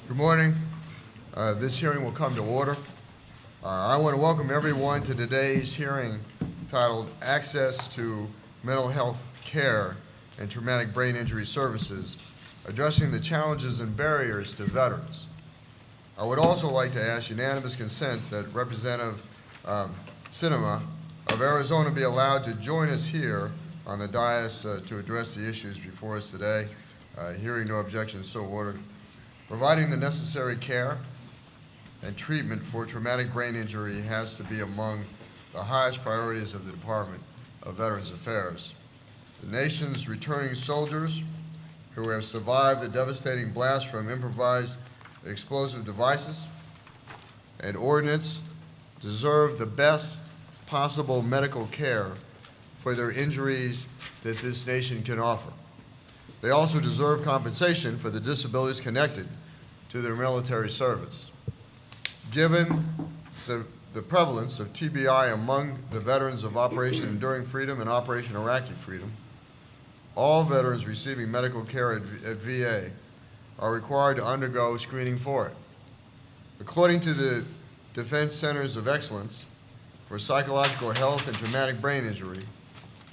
Good morning. This hearing will come to order. I want to welcome everyone to today's hearing titled Access to Mental Health Care and Traumatic Brain Injury Services, Addressing the Challenges and Barriers to Veterans. I would also like to ask unanimous consent that Representative Sinema of Arizona be allowed to join us here on the dais to address the issues before us today. Hearing no objections, so ordered. Providing the necessary care and treatment for traumatic brain injury has to be among the highest priorities of the Department of Veterans Affairs. The nation's returning soldiers who have survived the devastating blast from improvised explosive devices and ordnance deserve the best possible medical care for their injuries that this nation can offer. They also deserve compensation for the disabilities connected to their military service. Given the prevalence of TBI among the veterans of Operation Enduring Freedom and Operation Iraqi Freedom, all veterans receiving medical care at VA are required to undergo screening for it. According to the Defense Centers of Excellence for Psychological Health and Traumatic Brain Injury,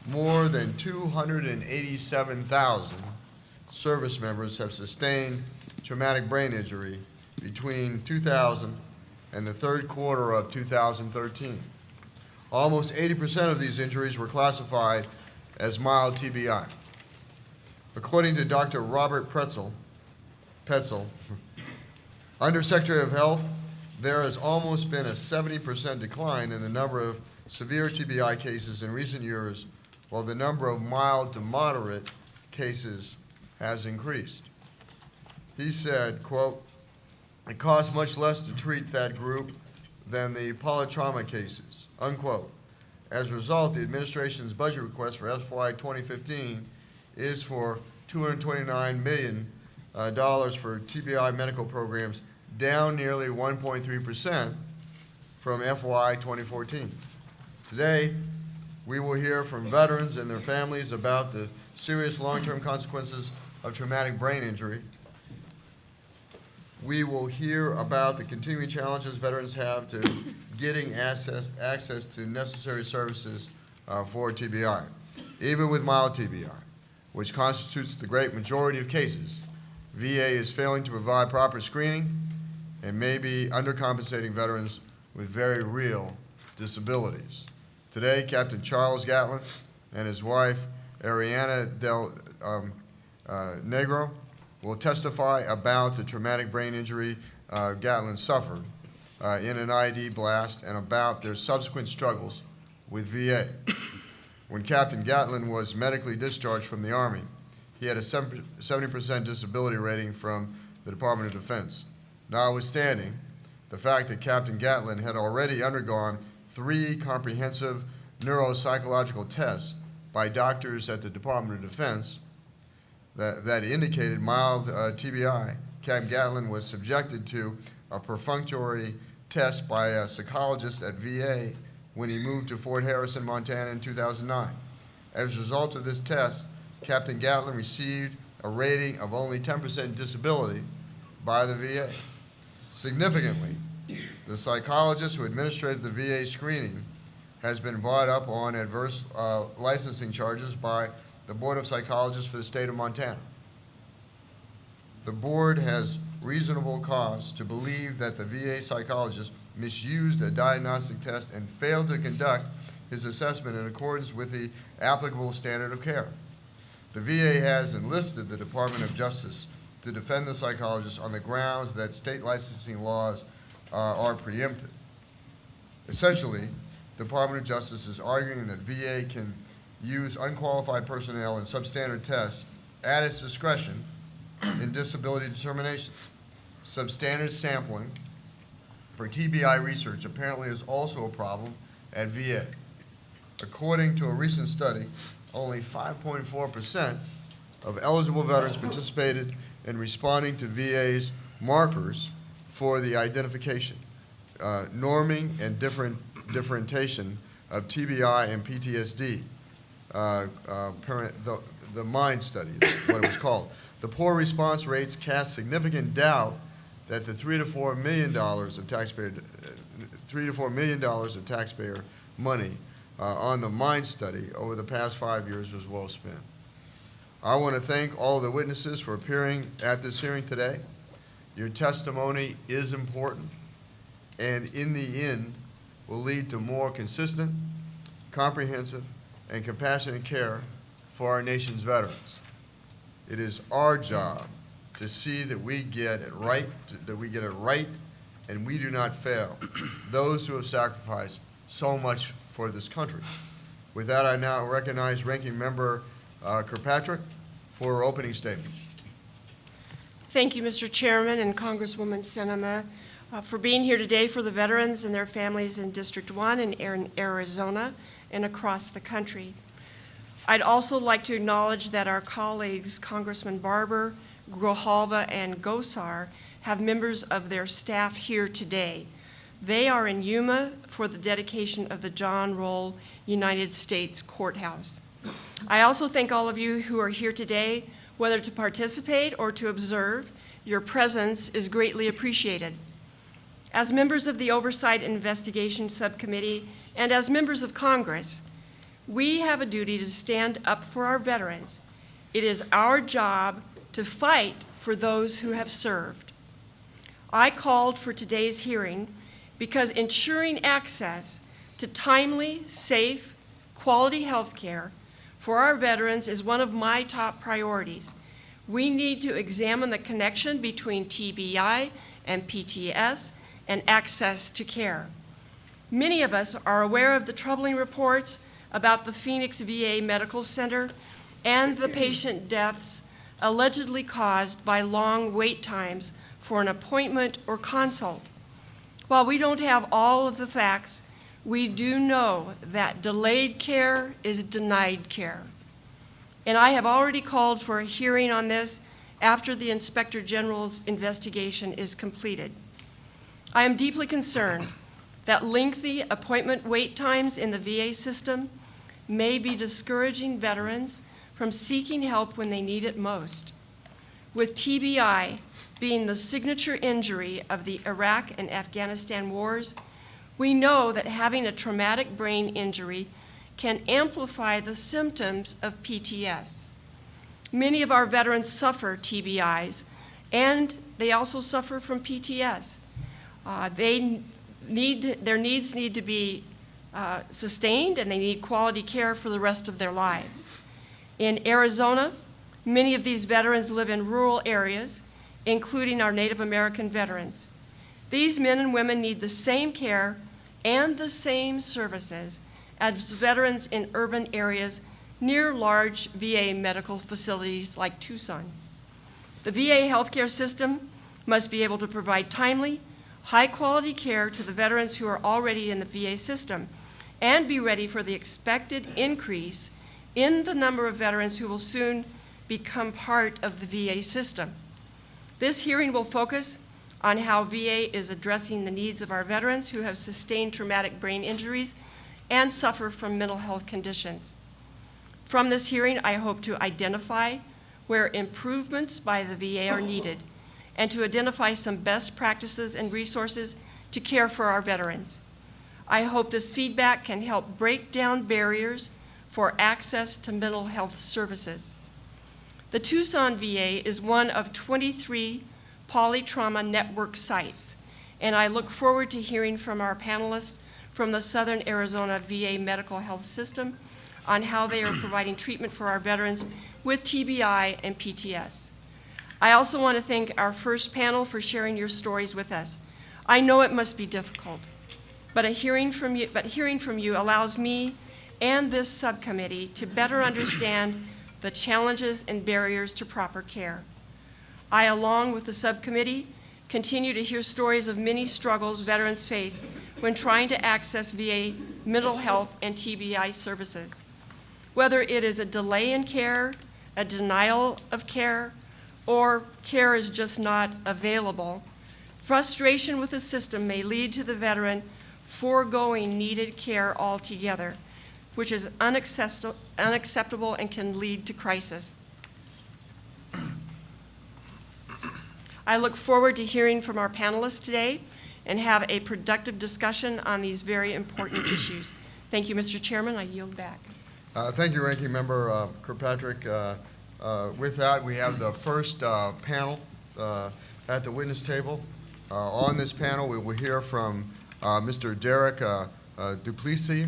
more than 287,000 service members have sustained traumatic brain injury between 2000 and the third quarter of 2013. Almost 80% of these injuries were classified as mild TBI. According to Dr. Robert Petzel, Undersecretary of Health, there has almost been a 70% decline in the number of severe TBI cases in recent years, while the number of mild to moderate cases has increased. He said, quote, "It costs much less to treat that group than the polytrauma cases," unquote. As a result, the administration's budget request for FY 2015 is for $229 million for TBI medical programs, down nearly 1.3% from FY 2014. Today, we will hear from veterans and their families about the serious long-term consequences of traumatic brain injury. We will hear about the continuing challenges veterans have to getting access to necessary services for TBI. Even with mild TBI, which constitutes the great majority of cases, VA is failing to provide proper screening and may be undercompensating veterans with very real disabilities. Today, Captain Charles Gatlin and his wife, Ariana Del Negro, will testify about the traumatic brain injury Gatlin suffered in an ID blast and about their subsequent struggles with VA. When Captain Gatlin was medically discharged from the Army, he had a 70% disability rating from the Department of Defense. Notwithstanding the fact that Captain Gatlin had already undergone 3 comprehensive neuropsychological tests by doctors at the Department of Defense that indicated mild TBI, Captain Gatlin was subjected to a perfunctory test by a psychologist at VA when he moved to Fort Harrison, Montana in 2009. As a result of this test, Captain Gatlin received a rating of only 10% disability by the VA. Significantly, the psychologist who administered the VA screening has been brought up on adverse licensing charges by the Board of Psychologists for the state of Montana. The board has reasonable cause to believe that the VA psychologist misused a diagnostic test and failed to conduct his assessment in accordance with the applicable standard of care. The VA has enlisted the Department of Justice to defend the psychologist on the grounds that state licensing laws are preempted. Essentially, the Department of Justice is arguing that VA can use unqualified personnel in substandard tests at its discretion in disability determinations. Substandard sampling for TBI research apparently is also a problem at VA. According to a recent study, only 5.4% of eligible veterans participated in responding to VA's markers for the identification, norming, and differentiation of TBI and PTSD. The MIND study is what it was called. The poor response rates cast significant doubt that the $3 to $4 million of taxpayer money on the mine study over the past 5 years was well spent. I want to thank all of the witnesses for appearing at this hearing today. Your testimony is important, and in the end will lead to more consistent, comprehensive, and compassionate care for our nation's veterans. It is our job to see that we get it right, and we do not fail those who have sacrificed so much for this country. With that, I now recognize Ranking Member Kirkpatrick for her opening statement. Thank you, Mr. Chairman and Congresswoman Sinema, for being here today for the veterans and their families in District 1 and in Arizona and across the country. I'd also like to acknowledge that our colleagues, Congressman Barber, Grijalva, and Gosar, have members of their staff here today. They are in Yuma for the dedication of the John Roll United States Courthouse. I also thank all of you who are here today, whether to participate or to observe. Your presence is greatly appreciated. As members of the Oversight and Investigation Subcommittee and as members of Congress, we have a duty to stand up for our veterans. It is our job to fight for those who have served. I called for today's hearing because ensuring access to timely, safe, quality health care for our veterans is one of my top priorities. We need to examine the connection between TBI and PTS and access to care. Many of us are aware of the troubling reports about the Phoenix VA Medical Center and the patient deaths allegedly caused by long wait times for an appointment or consult. While we don't have all of the facts, we do know that delayed care is denied care. And I have already called for a hearing on this after the Inspector General's investigation is completed. I am deeply concerned that lengthy appointment wait times in the VA system may be discouraging veterans from seeking help when they need it most. With TBI being the signature injury of the Iraq and Afghanistan wars, we know that having a traumatic brain injury can amplify the symptoms of PTS. Many of our veterans suffer TBIs, and they also suffer from PTS. Their needs need to be sustained, and they need quality care for the rest of their lives. In Arizona, many of these veterans live in rural areas, including our Native American veterans. These men and women need the same care and the same services as veterans in urban areas near large VA medical facilities like Tucson. The VA healthcare system must be able to provide timely, high-quality care to the veterans who are already in the VA system and be ready for the expected increase in the number of veterans who will soon become part of the VA system. This hearing will focus on how VA is addressing the needs of our veterans who have sustained traumatic brain injuries and suffer from mental health conditions. From this hearing, I hope to identify where improvements by the VA are needed and to identify some best practices and resources to care for our veterans. I hope this feedback can help break down barriers for access to mental health services. The Tucson VA is one of 23 polytrauma network sites, and I look forward to hearing from our panelists from the Southern Arizona VA Medical Health System on how they are providing treatment for our veterans with TBI and PTS. I also want to thank our first panel for sharing your stories with us. I know it must be difficult, but hearing from you allows me and this subcommittee to better understand the challenges and barriers to proper care. I, along with the subcommittee, continue to hear stories of many struggles veterans face when trying to access VA mental health and TBI services. Whether it is a delay in care, a denial of care, or care is just not available, frustration with the system may lead to the veteran foregoing needed care altogether, which is unacceptable and can lead to crisis. I look forward to hearing from our panelists today and have a productive discussion on these very important issues. Thank you, Mr. Chairman. I yield back. Thank you, Ranking Member Kirkpatrick. With that, we have the first panel at the witness table. On this panel, we will hear from Mr. Derek Duplessis,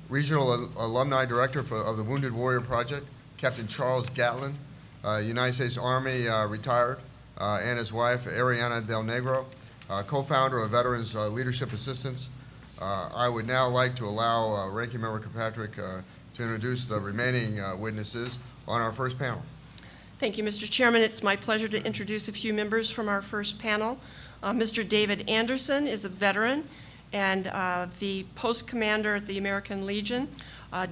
Regional Alumni Director of the Wounded Warrior Project, Captain Charles Gatlin, United States Army retired, and his wife, Ariana Del Negro, co-founder of Veterans Leadership Assistance. I would now like to allow Ranking Member Kirkpatrick to introduce the remaining witnesses on our first panel. Thank you, Mr. Chairman. It's my pleasure to introduce a few members from our first panel. Mr. David Anderson is a veteran and the post commander at the American Legion.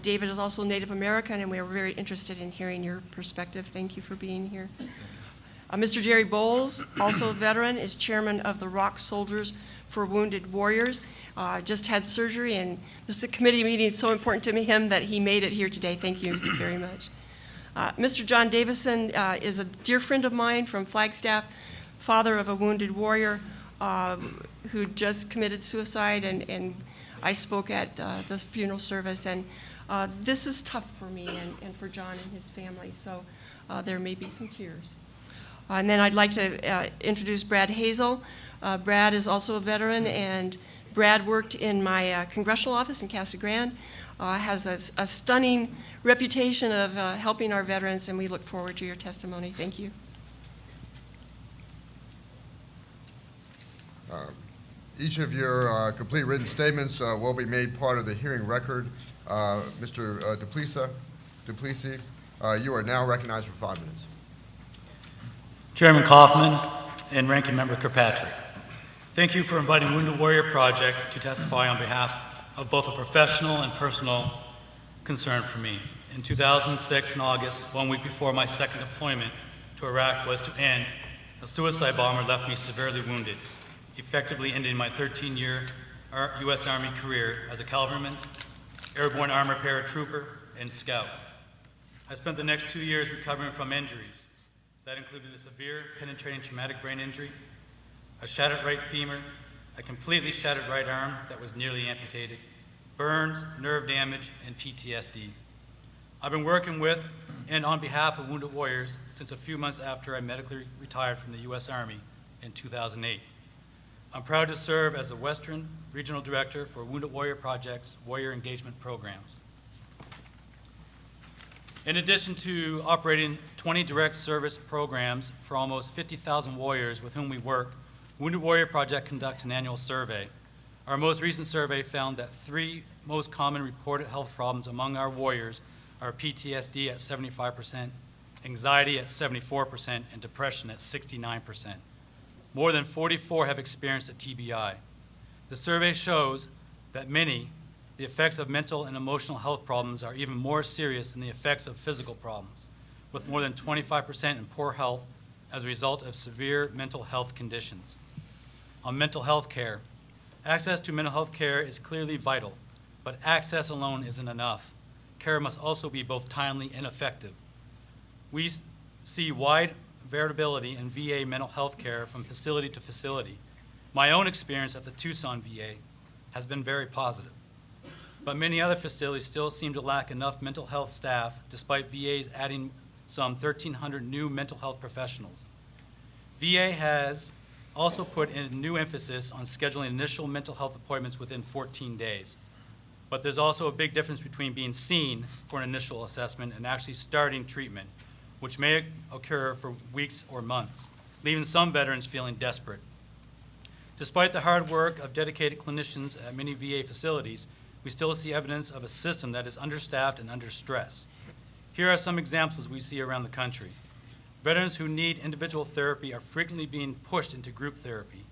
David is also Native American, and we are very interested in hearing your perspective. Thank you for being here. Mr. Jerry Bowles, also a veteran, is chairman of the Rock Soldiers for Wounded Warriors. Just had surgery, and this is a committee meeting. It's so important to him that he made it here today. Thank you very much. Mr. John Davison is a dear friend of mine from Flagstaff, father of a wounded warrior who just committed suicide, and I spoke at the funeral service. And this is tough for me and for John and his family, so there may be some tears. And then I'd like to introduce Brad Hazel. Brad is also a veteran, and Brad worked in my congressional office in Casa Grande, has a stunning reputation of helping our veterans, and we look forward to your testimony. Thank you. Each of your complete written statements will be made part of the hearing record. Mr. Duplessis, you are now recognized for 5 minutes. Chairman Kaufman and Ranking Member Kirkpatrick, thank you for inviting Wounded Warrior Project to testify on behalf of both a professional and personal concern for me. In 2006, in August, 1 week before my second deployment to Iraq was to end, a suicide bomber left me severely wounded, effectively ending my 13-year U.S. Army career as a cavalryman, airborne armor paratrooper, and scout. I spent the next 2 years recovering from injuries. That included a severe penetrating traumatic brain injury, a shattered right femur, a completely shattered right arm that was nearly amputated, burns, nerve damage, and PTSD. I've been working with and on behalf of Wounded Warriors since a few months after I medically retired from the U.S. Army in 2008. I'm proud to serve as the Western Regional Director for Wounded Warrior Project's Warrior Engagement Programs. In addition to operating 20 direct service programs for almost 50,000 warriors with whom we work, Wounded Warrior Project conducts an annual survey. Our most recent survey found that 3 most common reported health problems among our warriors are PTSD at 75%, anxiety at 74%, and depression at 69%. More than 44 have experienced a TBI. The survey shows that the effects of mental and emotional health problems are even more serious than the effects of physical problems, with more than 25% in poor health as a result of severe mental health conditions. On mental health care, access to mental health care is clearly vital, but access alone isn't enough. Care must also be both timely and effective. We see wide variability in VA mental health care from facility to facility. My own experience at the Tucson VA has been very positive, but many other facilities still seem to lack enough mental health staff despite VAs adding some 1,300 new mental health professionals. VA has also put in new emphasis on scheduling initial mental health appointments within 14 days. But there's also a big difference between being seen for an initial assessment and actually starting treatment, which may occur for weeks or months, leaving some veterans feeling desperate. Despite the hard work of dedicated clinicians at many VA facilities, we still see evidence of a system that is understaffed and under stress. Here are some examples we see around the country. Veterans who need individual therapy are frequently being pushed into group therapy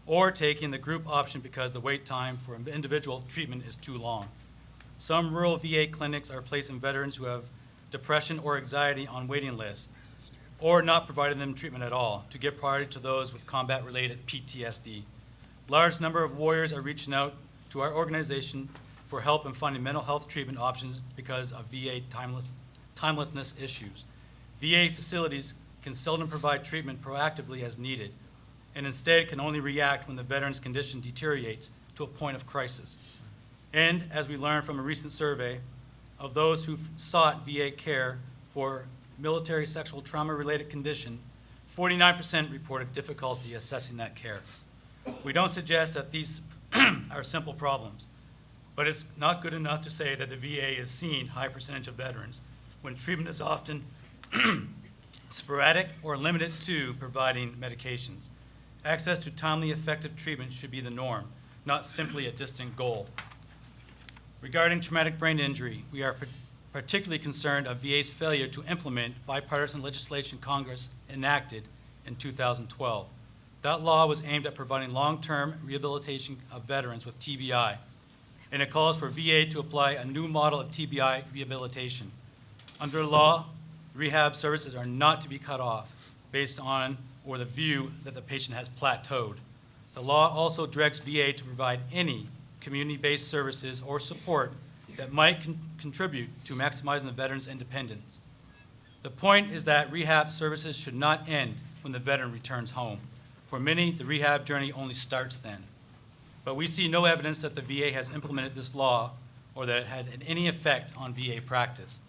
or taking the group option because the wait time for individual treatment is too long. Some rural VA clinics are placing veterans who have depression or anxiety on waiting lists or not providing them treatment at all to give priority to those with combat-related PTSD. Large number of warriors are reaching out to our organization for help in finding mental health treatment options because of VA timelessness issues. VA facilities can seldom provide treatment proactively as needed, and instead can only react when the veteran's condition deteriorates to a point of crisis. And as we learned from a recent survey, of those who sought VA care for military sexual trauma-related condition, 49% reported difficulty assessing that care. We don't suggest that these are simple problems, but it's not good enough to say that the VA is seeing high percentage of veterans when treatment is often sporadic or limited to providing medications. Access to timely, effective treatment should be the norm, not simply a distant goal. Regarding traumatic brain injury, we are particularly concerned of VA's failure to implement bipartisan legislation Congress enacted in 2012. That law was aimed at providing long-term rehabilitation of veterans with TBI, and it calls for VA to apply a new model of TBI rehabilitation. Under the law, rehab services are not to be cut off based on or the view that the patient has plateaued. The law also directs VA to provide any community-based services or support that might contribute to maximizing the veteran's independence. The point is that rehab services should not end when the veteran returns home. For many, the rehab journey only starts then. But we see no evidence that the VA has implemented this law or that it had any effect on VA practice.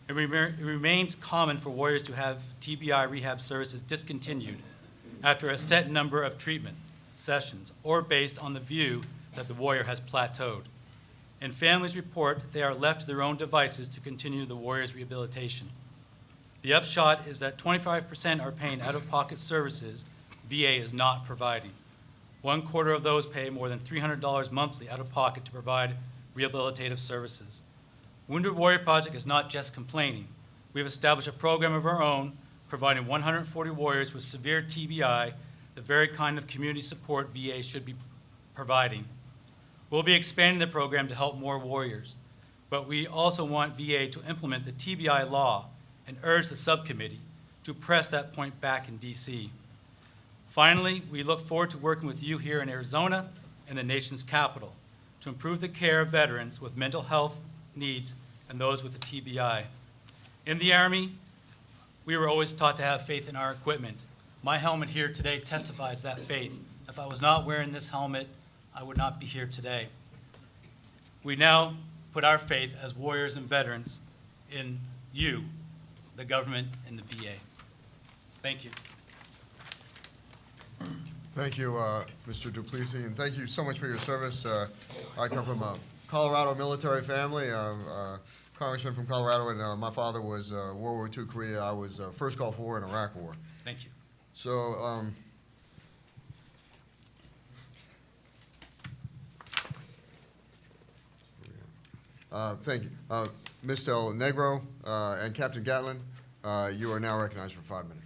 It remains common for warriors to have TBI rehab services discontinued after a set number of treatment sessions or based on the view that the warrior has plateaued. And families report they are left to their own devices to continue the warrior's rehabilitation. The upshot is that 25% are paying out-of-pocket services VA is not providing. 1/4 of those pay more than $300 monthly out-of-pocket to provide rehabilitative services. Wounded Warrior Project is not just complaining. We have established a program of our own, providing 140 warriors with severe TBI, the very kind of community support VA should be providing. We'll be expanding the program to help more warriors, but we also want VA to implement the TBI law and urge the subcommittee to press that point back in DC. Finally, we look forward to working with you here in Arizona and the nation's capital to improve the care of veterans with mental health needs and those with the TBI. In the Army, we were always taught to have faith in our equipment. My helmet here today testifies that faith. If I was not wearing this helmet, I would not be here today. We now put our faith as warriors and veterans in you, the government, and the VA. Thank you. Thank you, Mr. Duplessis, and thank you so much for your service. I come from a Colorado military family, congressman from Colorado, and my father was World War II Korea. I was first Gulf War and Iraq War. Thank you. So, thank you. Ms. Del Negro and Captain Gatlin, you are now recognized for 5 minutes.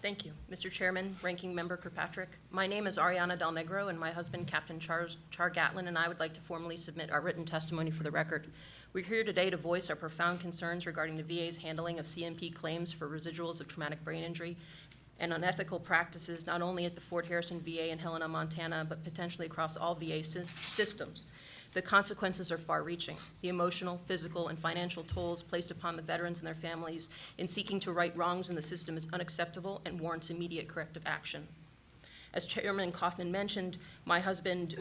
Thank you. Mr. Chairman, Ranking Member Kirkpatrick. My name is Ariana Del Negro, and my husband, Captain Char Gatlin, and I would like to formally submit our written testimony for the record. We're here today to voice our profound concerns regarding the VA's handling of CMP claims for residuals of traumatic brain injury and unethical practices not only at the Fort Harrison VA in Helena, Montana, but potentially across all VA systems. The consequences are far-reaching. The emotional, physical, and financial tolls placed upon the veterans and their families in seeking to right wrongs in the system is unacceptable and warrants immediate corrective action. As Chairman Kaufman mentioned, my husband,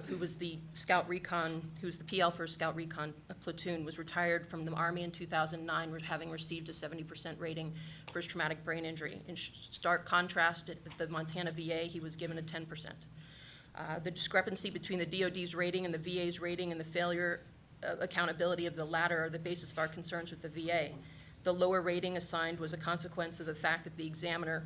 who was the Scout Recon, who's the PL for Scout Recon platoon, was retired from the Army in 2009, having received a 70% rating for his traumatic brain injury. In stark contrast, at the Montana VA, he was given a 10%. The discrepancy between the DoD's rating and the VA's rating and the failure accountability of the latter are the basis of our concerns with the VA. The lower rating assigned was a consequence of the fact that the examiner,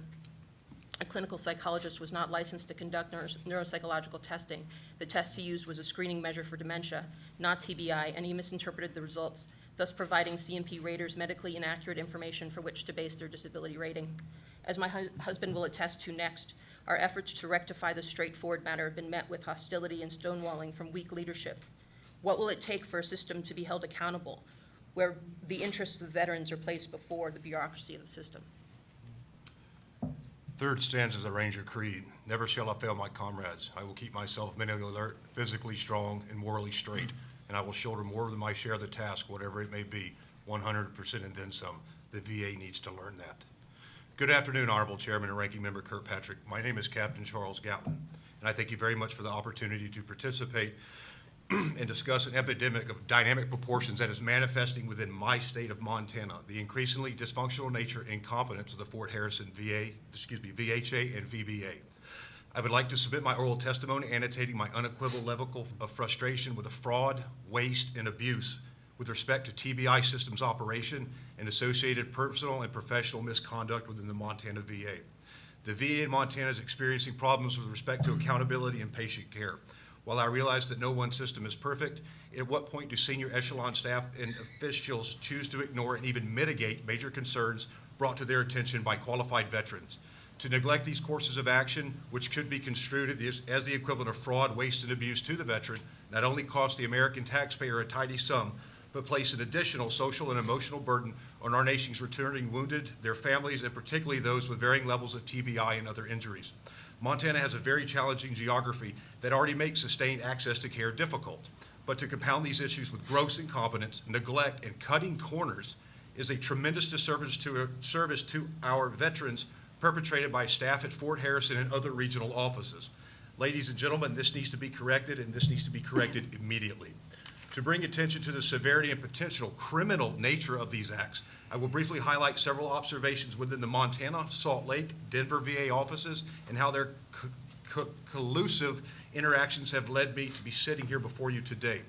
a clinical psychologist, was not licensed to conduct neuropsychological testing. The test he used was a screening measure for dementia, not TBI, and he misinterpreted the results, thus providing CMP raters medically inaccurate information for which to base their disability rating. As my husband will attest to next, our efforts to rectify the straightforward matter have been met with hostility and stonewalling from weak leadership. What will it take for a system to be held accountable where the interests of the veterans are placed before the bureaucracy of the system? Third stands as a Ranger Creed. Never shall I fail my comrades. I will keep myself mentally alert, physically strong, and morally straight, and I will shoulder more than my share of the task, whatever it may be, 100% and then some. The VA needs to learn that. Good afternoon, Honorable Chairman and Ranking Member Kirkpatrick. My name is Captain Charles Gatlin, and I thank you very much for the opportunity to participate and discuss an epidemic of dynamic proportions that is manifesting within my state of Montana, the increasingly dysfunctional nature and competence of the Fort Harrison VHA and VBA. I would like to submit my oral testimony annotating my unequivocal level of frustration with the fraud, waste, and abuse with respect to TBI systems operation and associated personal and professional misconduct within the Montana VA. The VA in Montana is experiencing problems with respect to accountability and patient care. While I realize that no one system is perfect, at what point do senior echelon staff and officials choose to ignore and even mitigate major concerns brought to their attention by qualified veterans? To neglect these courses of action, which could be construed as the equivalent of fraud, waste, and abuse to the veteran, not only cost the American taxpayer a tidy sum, but place an additional social and emotional burden on our nation's returning wounded, their families, and particularly those with varying levels of TBI and other injuries. Montana has a very challenging geography that already makes sustained access to care difficult. But to compound these issues with gross incompetence, neglect, and cutting corners is a tremendous disservice to our veterans perpetrated by staff at Fort Harrison and other regional offices. Ladies and gentlemen, this needs to be corrected, and this needs to be corrected immediately. To bring attention to the severity and potential criminal nature of these acts, I will briefly highlight several observations within the Montana, Salt Lake, Denver VA offices and how their collusive interactions have led me to be sitting here before you today.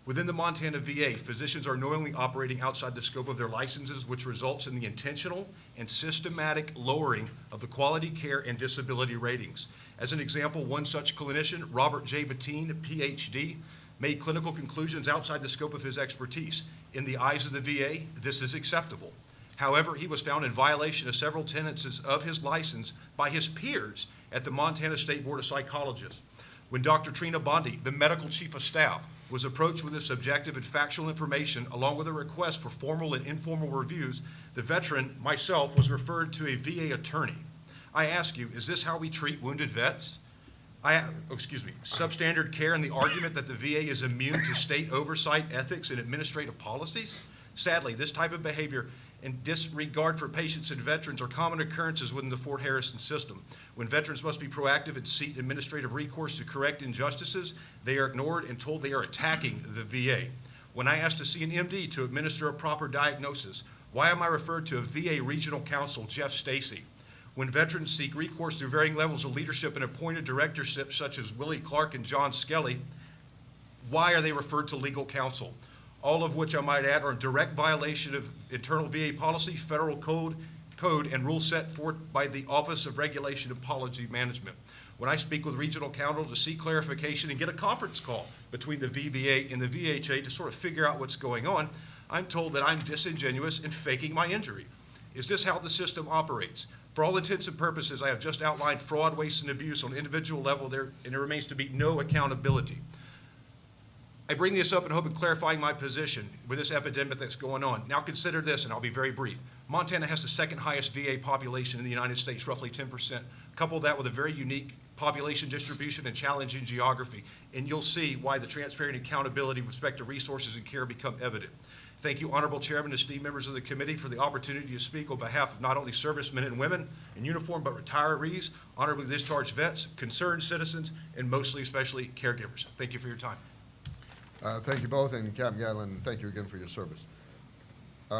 Within the Montana VA, physicians are knowingly operating outside the scope of their licenses, which results in the intentional and systematic lowering of the quality care and disability ratings. As an example, one such clinician, Robert J. Bettine, PhD, made clinical conclusions outside the scope of his expertise. In the eyes of the VA, this is acceptable. However, he was found in violation of several tenets of his license by his peers at the Montana State Board of Psychologists. When Dr. Trina Bondi, the medical chief of staff, was approached with this subjective and factual information along with a request for formal and informal reviews, the veteran, myself, was referred to a VA attorney. I ask you, is this how we treat wounded vets? Substandard care and the argument that the VA is immune to state oversight, ethics, and administrative policies? Sadly, this type of behavior and disregard for patients and veterans are common occurrences within the Fort Harrison system. When veterans must be proactive and seek administrative recourse to correct injustices, they are ignored and told they are attacking the VA. When I ask to see an MD to administer a proper diagnosis, why am I referred to a VA regional counsel, Jeff Stacy? When veterans seek recourse through varying levels of leadership and appointed directorships such as Willie Clark and John Skelly, why are they referred to legal counsel? All of which, I might add, are in direct violation of internal VA policy, federal code, and rules set forth by the Office of Regulation and Policy Management. When I speak with regional counsel to seek clarification and get a conference call between the VBA and the VHA to sort of figure out what's going on, I'm told that I'm disingenuous and faking my injury. Is this how the system operates? For all intents and purposes, I have just outlined fraud, waste, and abuse on individual level there, and there remains to be no accountability. I bring this up in hope of clarifying my position with this epidemic that's going on. Now consider this, and I'll be very brief. Montana has the second highest VA population in the United States, roughly 10%. Couple that with a very unique population distribution and challenging geography, and you'll see why the transparency and accountability with respect to resources and care become evident. Thank you, Honorable Chairman, and esteemed members of the committee, for the opportunity to speak on behalf of not only servicemen and women in uniform, but retirees, honorably discharged vets, concerned citizens, and mostly especially caregivers. Thank you for your time. Thank you both, and Captain Gatlin, thank you again for your service.